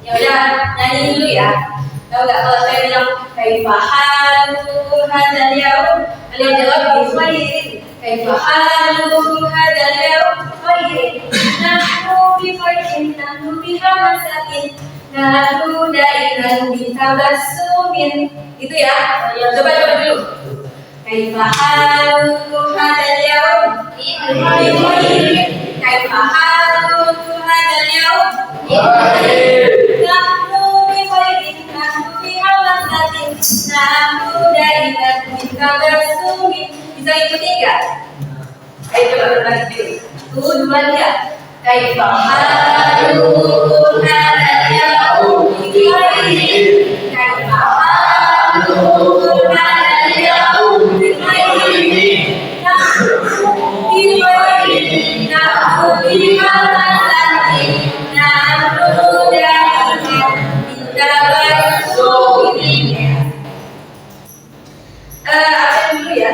Ya udah, nyanyi dulu ya. Tahu nggak kalau saya bilang kaifahalu hadzal yaum, kalian jawab bi kaifahalu hadzal yaum khairin. Nahnu bi hamasatin, nahnu daiman bi tabassumin. Itu ya. Coba dulu. Kaifahalu hadzal yaum khairin. Kaifahalu hadzal yaum khairin. Bisa ikuti nggak? Ayo coba berbagi dulu. 1, 2, 3. Kaifahalu hadzal yaum khairin. Kaifahalu hadzal yaum khairin. Nahnu bi hamasatin, nahnu daiman bitabassumin. Absen dulu ya.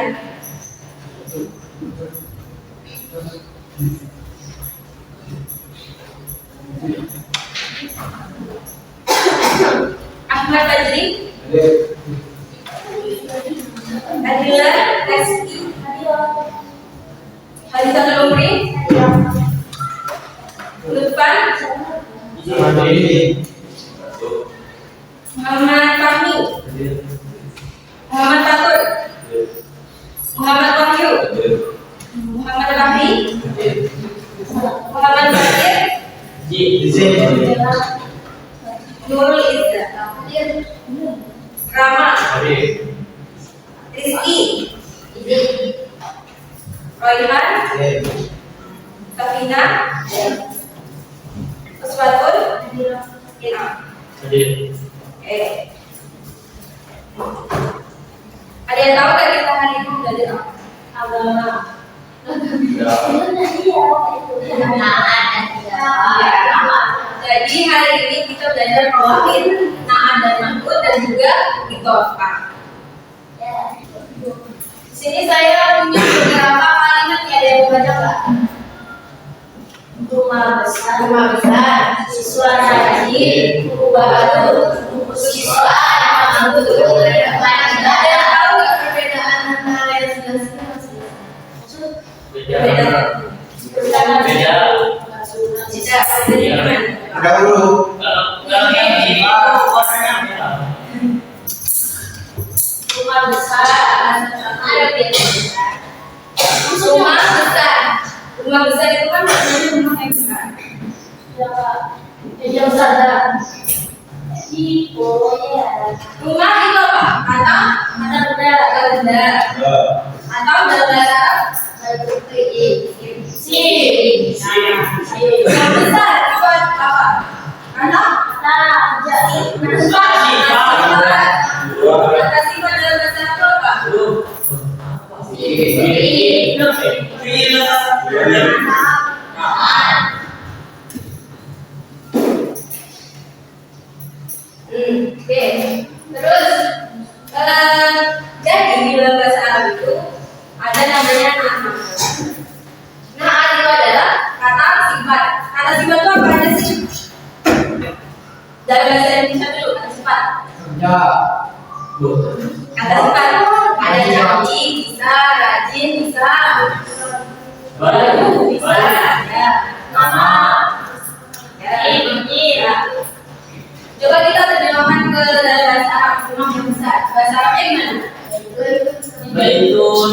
Ahmad Fajri, Adila Reski, Hadisa Lumri, Lutfan, Muhammad Fahmi, Muhammad Fatur, Muhammad Wahyu, Muhammad Fahmi, Muhammad Bakir, Nurul Izzah, Rama, Rizky, Royman, Safina, Uswatun, Inam. Ada yang tahu nggak kita hari ini belajar apa? Agama. Jadi hari ini kita belajar qawaid, na'at dan man'ut dan juga idhofah. Di sini saya punya beberapa kalimat yang ada yang baca nggak? Rumah besar, siswa rajin, berubah baru, siswa mampu. Ada yang tahu nggak perbedaan antara yang sebelah sini? Beda. Rumah besar, ada beda. Rumah besar itu kan maksudnya rumah yang besar. Yang besar. Rumah itu apa? Atau benda. Atau dalam bahasa yang besar itu apa? Anak. Kata sifat dalam bahasa itu apa? Oke. Terus jadi di dalam bahasa Arab itu ada namanya na'at. Na'at itu adalah kata sifat. Kata sifat itu apa aja sih? Dalam bahasa Indonesia dulu kata sifat. Kata sifat ada janji, bisa, rajin, bisa, baru, bisa, ya, nama, ya. Coba kita terjemahkan ke dalam bahasa Arab, rumah yang besar. Bahasa Arabnya gimana? Baitun.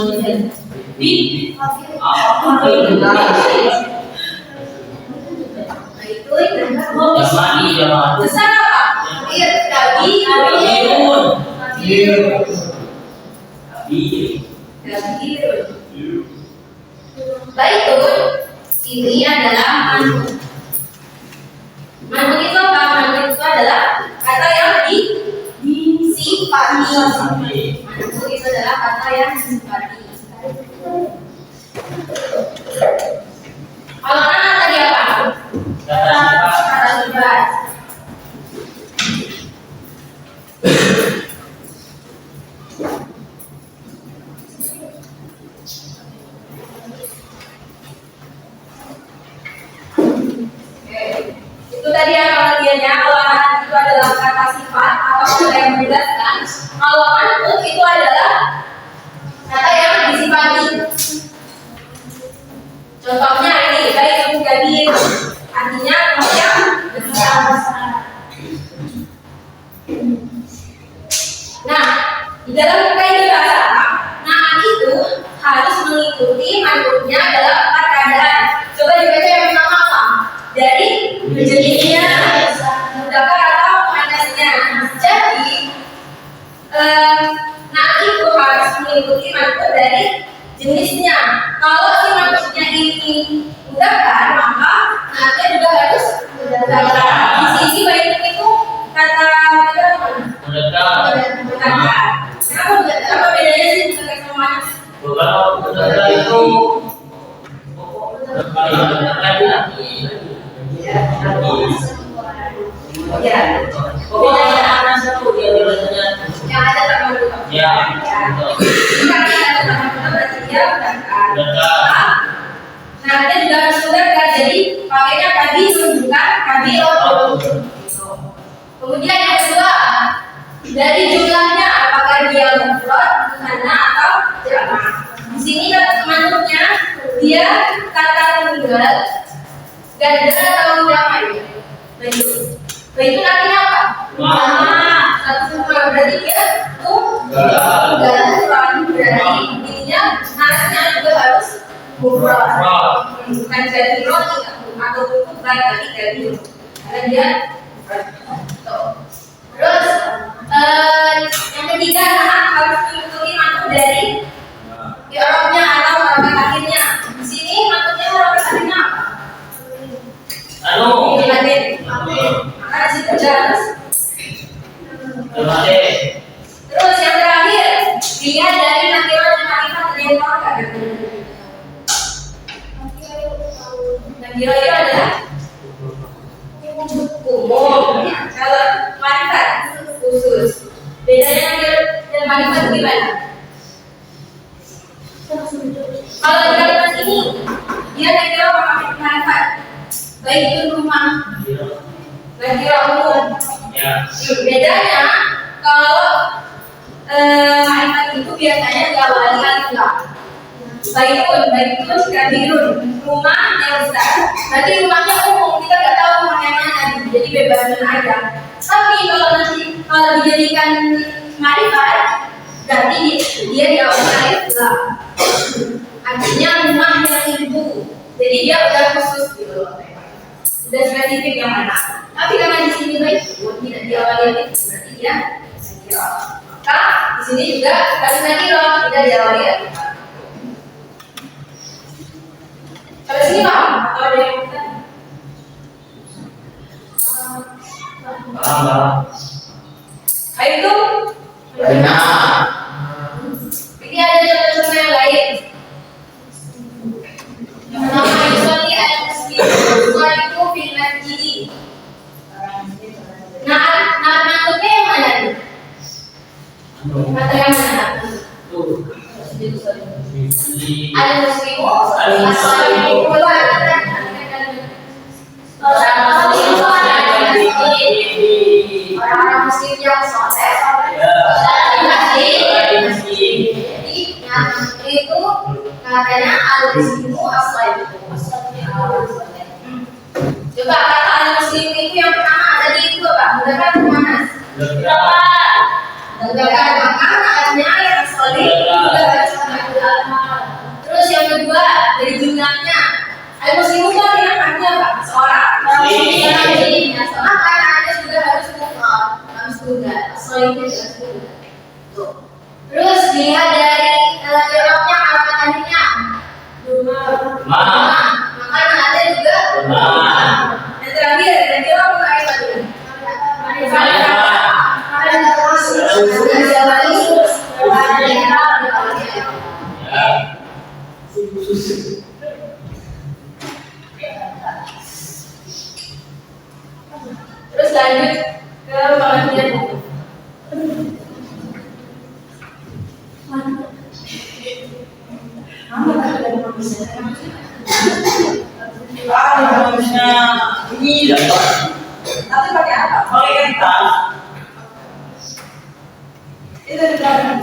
Baitun ini adalah manhut. Manhut itu apa? Manhut itu adalah kata yang disifati. Manhut itu adalah kata yang disifati. Kalau anak tadi apa? Kata sifat. Itu tadi yang pengertiannya. Kalau anak itu adalah kata sifat atau kata yang menjelaskan. Kalau manhut itu adalah kata yang disifati. Contohnya ini, baitun kabir, artinya rumah yang besar. Nah, di dalam kaidah bahasa Arab, nah itu harus mengikuti manhutnya dalam 4 keadaan. Coba dibaca yang pertama apa? Dari jenisnya, mudzakkar atau muannasnya. Jadi, nah itu harus mengikuti manhut dari jenisnya. Kalau si manhutnya ini mudzakkar, maka naatnya juga harus mudzakkar. Di sini baitun itu kata mudzakkar. Apa bedanya sih mudzakkar sama muannas? Mudzakkar itu Ya. pokoknya anak satu dia biasanya Yang ada tambah dua. ya. Jika tidak ada tambah dua berarti dia mudzakkar. Mudzakkar. Nah, dia juga harus mudzakkar. Jadi pakainya kabir menunjukkan kabirun. Kemudian yang kedua, dari jumlahnya apakah dia mufrad, musanna atau jamak. Di sini manhutnya dia kata tunggal, ganda atau jamak. Baitun artinya apa? Satu semua berarti dia tunggal. Berarti intinya nasnya juga harus mufrad. Bukan jadi roti atau bukan tapi jadi karena dia terus yang ketiga harus mengikuti manhut dari i'rabnya atau harakat akhirnya. Di sini manhutnya harakat akhirnya apa? Maka di situ harus. Terus yang terakhir dilihat dari nakirah dan makrifat yang tahu. Nakirah itu adalah umum. Kalau makrifat khusus. Bedanya nakirah dan makrifat gimana? Kalau di kalimat ini dia nakirah memakai makrifat. Baitun rumah, nakirah umum. Bedanya kalau makrifat itu biasanya diawali alif. Baitun kabirun, rumah yang besar. Berarti rumahnya umum, kita nggak tahu rumah yang mana, jadi bebasin aja. Tapi kalau dijadikan makrifat, berarti dia diawali alif. Artinya rumah yang itu, jadi dia udah khusus gitu, udah spesifik yang mana. Tapi karena di sini baitun tidak diawali alif, berarti dia nakirah. Maka di sini juga harus nakirah, tidak diawali alif. Kalau sini paham atau ada yang bukan? Itu benar. Ini ada contoh yang lain. Yang pertama yusolli al-muslim itu fil masjid. Nah, maksudnya yang mana nih? Kata yang mana? Al-muslimu as-salimu orang-orang muslim yang soleh itu katanya al-muslimu as-salimu. Coba kata al-muslim itu yang pertama tadi itu apa? Mudzakkar muannas. Mudzakkar maknanya yang soleh juga harus mudzakkar. Terus yang kedua dari jumlahnya al-muslimu itu artinya apa? Seorang muslim. Maka ada juga harus mufrad, harus tunggal. Soleh itu harus tunggal. Terus dilihat dari jawabnya apa tadinya? Ma. Maka ada juga. Yang terakhir, dan jawab apa tadi? Terus lanjut ke pengertian buku. Harusnya ini dapat. Tapi pakai apa? Pakai kertas. Itu di belakang.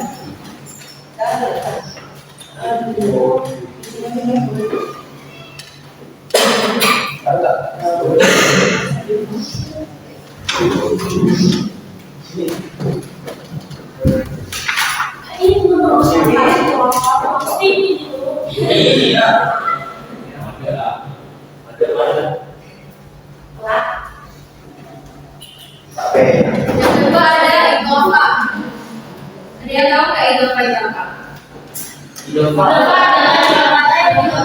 Iya. Yang kedua ada idhofah. Ada yang tahu nggak idhofah itu apa? Idhofah adalah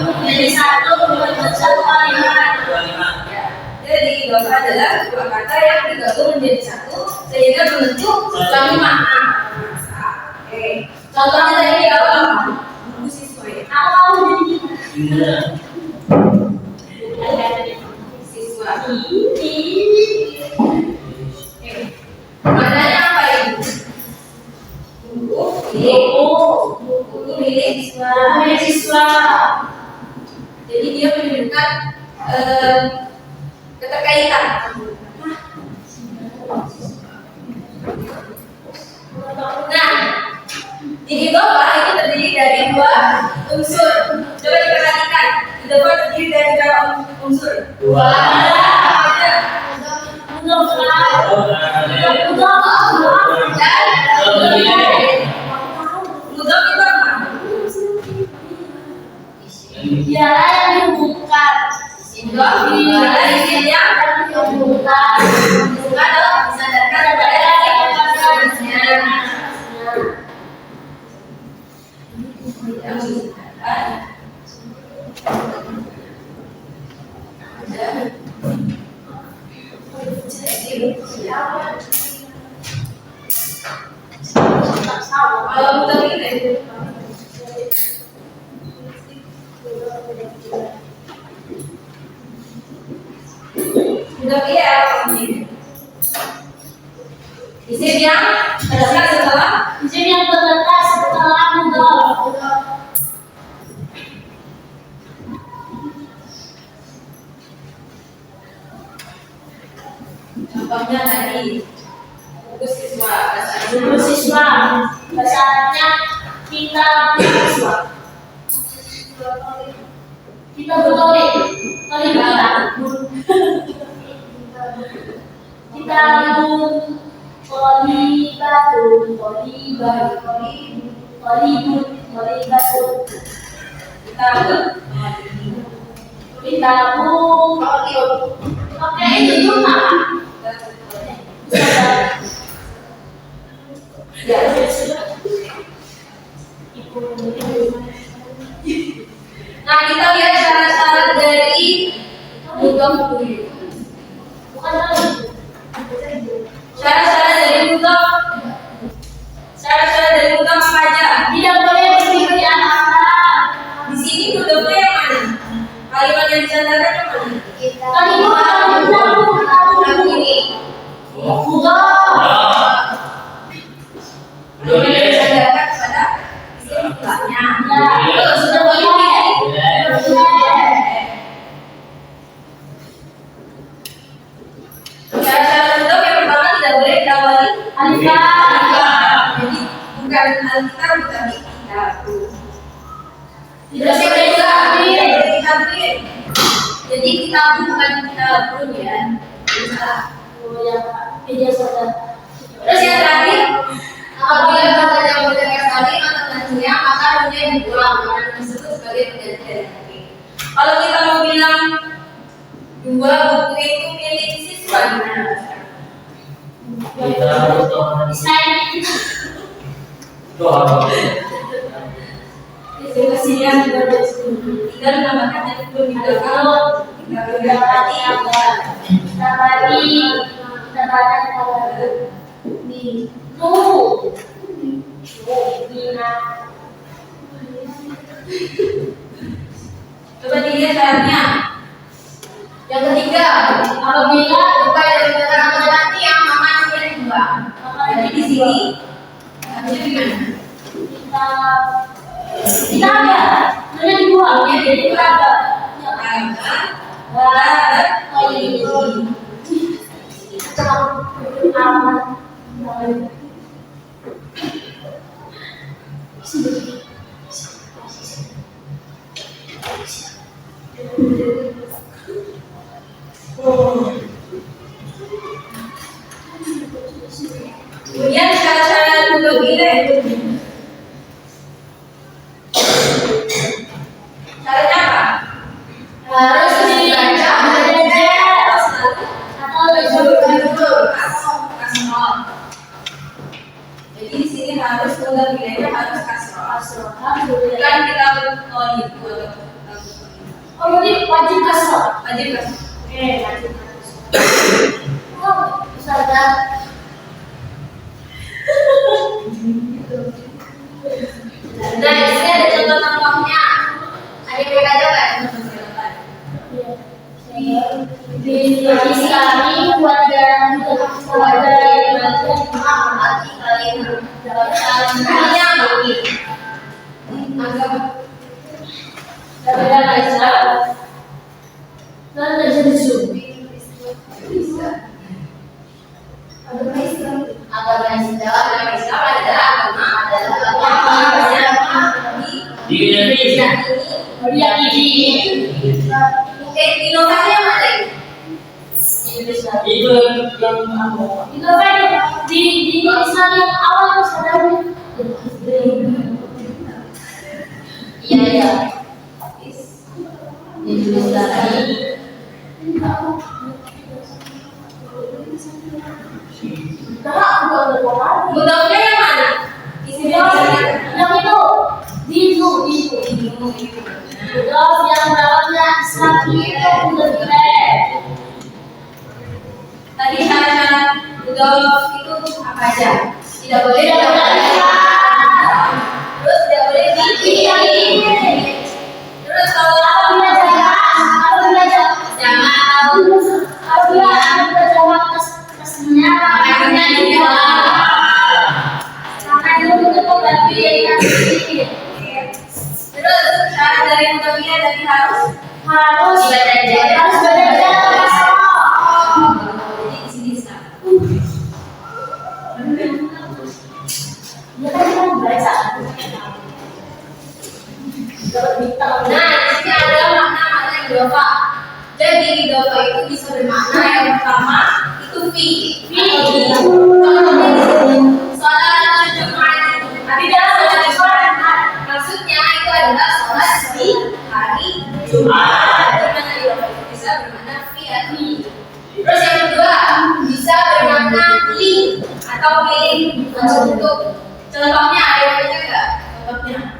menjadi satu membentuk satu kalimat. Ya. Jadi idhofah adalah dua kata yang digabung menjadi satu sehingga membentuk suatu makna. Oke. Contohnya tadi apa? Buku siswa ya. Siswa. Maknanya apa itu? Buku milik siswa. Jadi dia menunjukkan keterkaitan. Nah, di idhofah itu terdiri dari dua unsur. Coba diperhatikan, idhofah terdiri dari berapa unsur? Dua. Ialah yang dihubungkan. Ialah isim yang dihubungkan. Dihubungkan atau disandarkan pada sebenarnya. Kalau kita ini udah ya ini. Isim yang terletak setelah mudhaf. Contohnya tadi buku siswa, bahasanya kita siswa. Kita bertolik, kita oke itu cuma ya. Nah, kita lihat syarat-syarat dari mudhaf dulu. Syarat-syarat dari mudhaf. Syarat-syarat dari mudhaf apa aja? Tidak boleh berdiri di antara. Di sini mudhafnya yang mana? Kalimat yang disandarkan yang mana? Kalimat ini. Mudhaf. Yang disandarkan kepada isim mulanya. Ya, sudah boleh. Syarat-syarat mudhaf yang pertama tidak boleh diawali alif lam. Jadi bukan alkitab, bukan kitab. Tidak boleh ditabdil. Jadi kitab bukan kitabun ya. Terus yang terakhir, apabila katanya menggunakan saling atau nantinya, maka dunia dibuang karena disebut sebagai pengganti. Kalau kita mau bilang dua buku itu milik siswa, gimana? Doa. Kesian tinggal menambahkan yang belum dilakukan. Tinggal berarti apa? Coba dilihat caranya. Yang ketiga, apabila upaya dari keterangan nanti yang namanya dari dua, jadi di sini harusnya gimana? Kita ada, mana dua? Jadi kita ada. Kemudian cara-cara untuk ini. Caranya apa? Harus dibaca atau betul. Jadi di sini harus tunggal nilainya harus kasroh. Bukan kita toni itu. Oh jadi wajib kasroh. Wajib kasroh. Wajib kasroh. Oh bisa ada. Nah di sini ada contoh-contohnya. Ada yang beda kan? Di Islami warga yang menghormati kalian artinya bagi agama agama Islam dan jadi agama Islam adalah agama Di Indonesia. Inovasi yang mana ini? Itu yang Inovasi di Islam yang awal harus ada. Iya. Mudahnya yang mana? Yang itu dizu. Mudaf yang bawahnya Islam itu benar. Tadi syarat mudaf itu apa aja? Tidak boleh terus tidak boleh terus kalau apabila jamak kesnya makanya dia sampai dulu ketemu lagi. Terus syarat dari mudafnya tadi harus belajar. Jadi di sini sekarang. Ya kan kita baca. Nah, di sini ada makna idofa. Jadi idofa itu bisa bermakna yang pertama itu fi. Salat Jumat. Tapi dalam salat Jumat maksudnya itu adalah salat di hari Jumat. Dimana idofa itu bisa bermakna fi. Terus yang kedua bisa bermakna li atau milik untuk contohnya ada yang baca nggak? Contohnya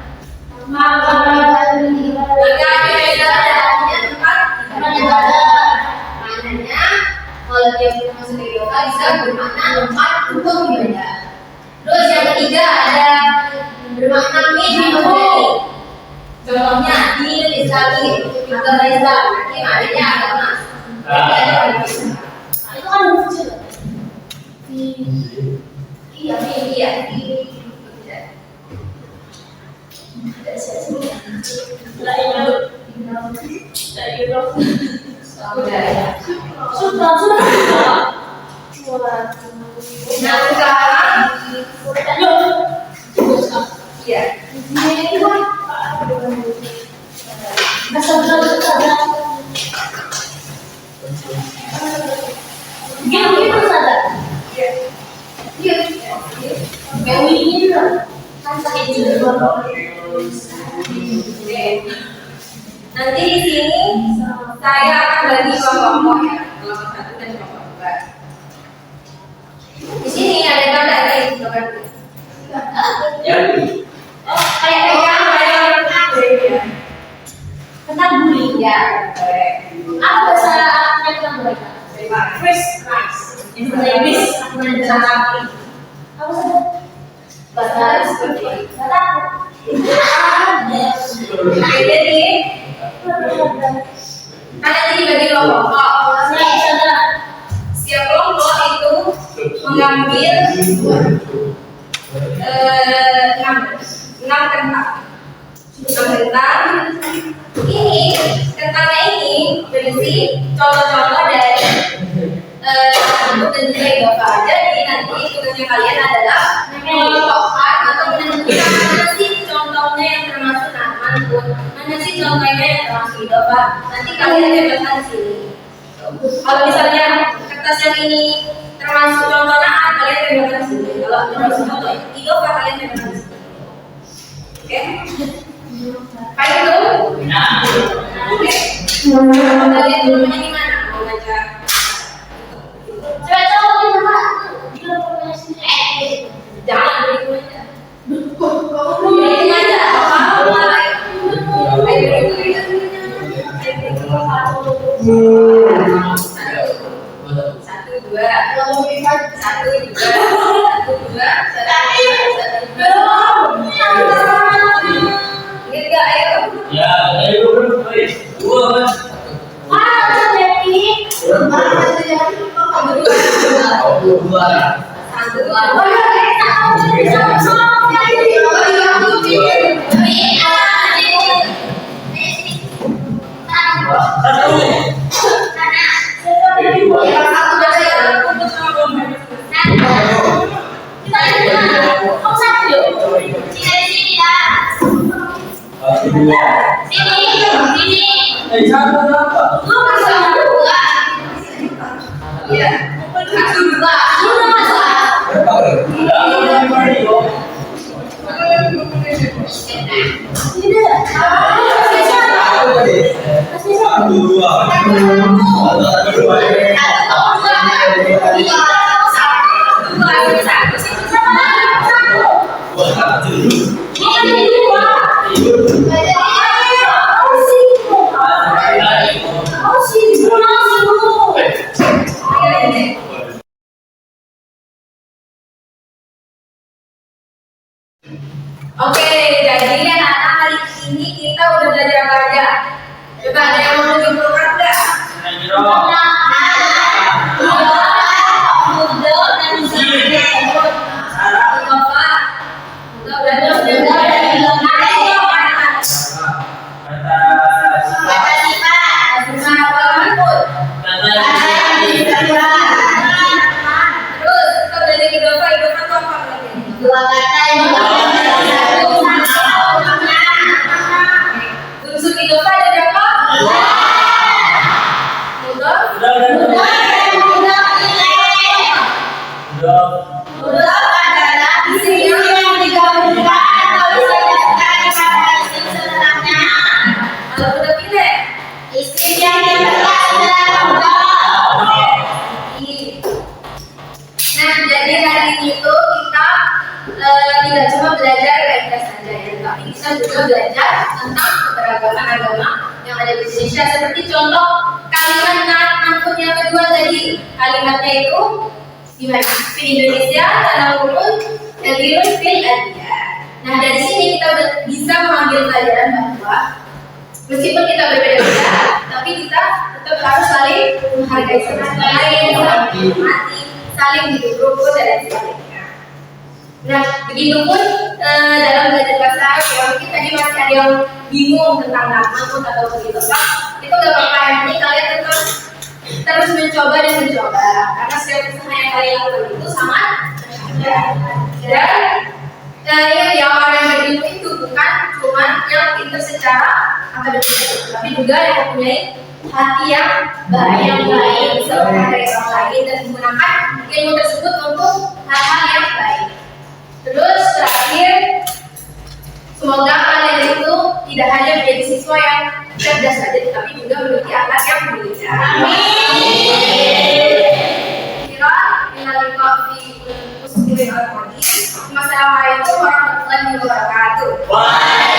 maka beda artinya tempat ibadah. Maknanya kalau dia masuk ke yoga bisa bermakna tempat untuk ibadah. Terus yang ketiga ada bermakna milik. Contohnya di Islami agama Islam ini maknanya agama. Itu kan lucu. Iya. Sudah. Nah sekarang iya. Gitu saja. Iya. Ini kan pakai jilbab. Nanti di sini saya akan bagi kelompok ya, kelompok 1 dan kelompok 2. Di sini ada gambar yang Jadi. Oh, kayak tentang bullying ya. Apa bahasa Arabnya tentang mereka? Chris Rice. Inggris aku belajar Arab. Apa sih? Bahasa seperti kata aku. Jadi ada dibagi dua kelompok. Setiap kelompok itu mengambil 6 kentang. Ini kentangnya ini berisi contoh-contoh dari untuk dan juga idofa. Jadi nanti tugasnya kalian adalah mengelompokkan atau menentukan mana sih contohnya yang termasuk nama, mana sih contohnya yang termasuk idofa. Nanti kalian tempelkan di sini. Kalau misalnya kertas yang ini termasuk contoh nama, kalian tempelkan di sini. Kalau termasuk contoh idofa, kalian tempelkan di sini. Oke? Baik itu? Nah. Oke. Kalian dulunya di mana? Mau baca? Jangan beriku aja. Beriku aja. Apa? Satu, dua. Ingat gak? Ayo. Ya, ayo dua. Oke, jadi anak-anak hari ini kita udah belajar apa aja? Coba ada yang mau menyimpulkan nggak? Tidak cuma belajar kaidah saja ya, tapi kita juga belajar tentang keberagaman agama yang ada di Indonesia. Seperti contoh kalimat manfaat yang kedua tadi, kalimatnya itu gimana? Di Indonesia tanah urut kabirun fil adiyah. Nah dari sini kita bisa mengambil pelajaran bahwa meskipun kita berbeda-beda, tapi kita tetap harus saling menghargai sama lain, saling menghormati, saling didukung dan sebagainya. Nah, begitupun dalam belajar bahasa Arab ya, mungkin tadi masih ada yang bingung tentang manfaat atau begitu Pak. Itu gak apa-apa, yang penting kalian tetap terus mencoba dan mencoba, karena setiap usaha yang kalian lakukan itu sama. Dan ingat ya, orang yang berilmu itu bukan cuma yang pintar secara akademik, tapi juga yang mempunyai hati yang baik, bisa menghargai orang lain dan menggunakan ilmu tersebut untuk hal-hal yang baik. Terus terakhir, semoga kalian itu tidak hanya menjadi siswa yang cerdas saja, tapi juga memiliki akhlak yang mulia. Amin. Kira minal qafi Assalamualaikum warahmatullahi wabarakatuh. Waalaikumsalam.